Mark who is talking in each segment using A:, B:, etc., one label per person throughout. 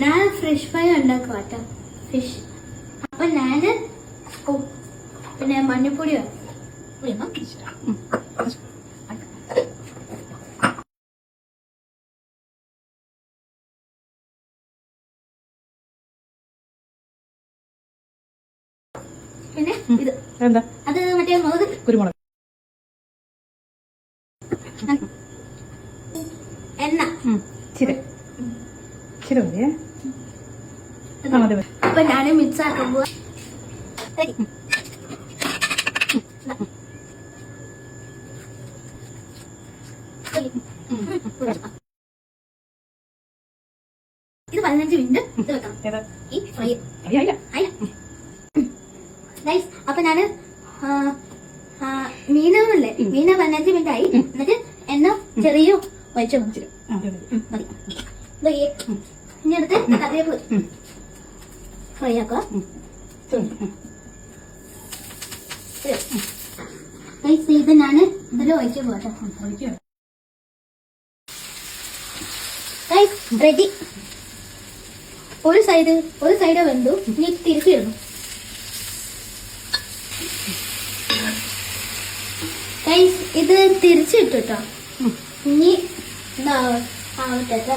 A: ഞാൻ fresh fry ഉണ്ടാക്കുക കേട്ടോ. ഫിഷ്. അപ്പൊ ഞാന് പിന്നെ മഞ്ഞപ്പൊടിയോ പിന്നെ ഇത്
B: എന്താ
A: അത് മറ്റേ മുളക്
B: കുരുമുളക്
A: എണ്ണ
B: ചിരി മതിയേ.
A: അപ്പൊ ഞാന് മിക്സ് ആക്കുമ്പോ ഇത് 15 മിനിറ്റ് ഇത് വെക്കണം. ഈ ഫ്രൈ ഗൈസ്. അപ്പൊ ഞാന് മീനല്ലേ മീന 15 മിനിറ്റ് ആയി. എന്നിട്ട് എണ്ണ ചെറിയ ഒഴിച്ചു മതി. ഇനി എടുത്ത് കറിവേപ്പില ഫ്രൈ ആക്കുക. ഗൈസ് ഇത് ഞാന് ഇതിൽ ഒഴിച്ചു പോട്ടെ. Guys ready. ഒരു സൈഡ് വെന്തു. ഇനി തിരിച്ചിടുന്നു. ഗൈസ് ഇത് തിരിച്ചിട്ടു കേട്ടോ. ഇനി ആവട്ടെ കേട്ടോ.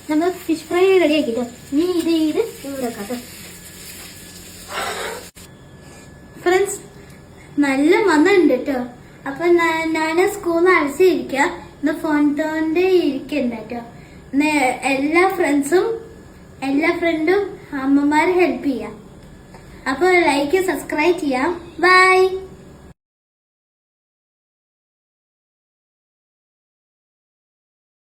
A: നമ്മൾ ഫിഷ് ഫ്രൈ റെഡി ആക്കിട്ടോ. ഇനി ഇത് ഇവിടെ കേട്ടോ. ഫ്രണ്ട്സ് നല്ല മണമുണ്ട് കേട്ടോ. അപ്പൊ ഞാൻ സ്കൂളിൽ അടിച്ചിരിക്കുക. ഇന്ന് ഫോൺ തോണ്ട് ഇരിക്കണ്ട കേട്ടോ. എല്ലാ ഫ്രണ്ടും അമ്മമാരെ ഹെൽപ്പ് ചെയ്യാം. അപ്പൊ ലൈക്ക് സബ്സ്ക്രൈബ് ചെയ്യാം. ബൈ.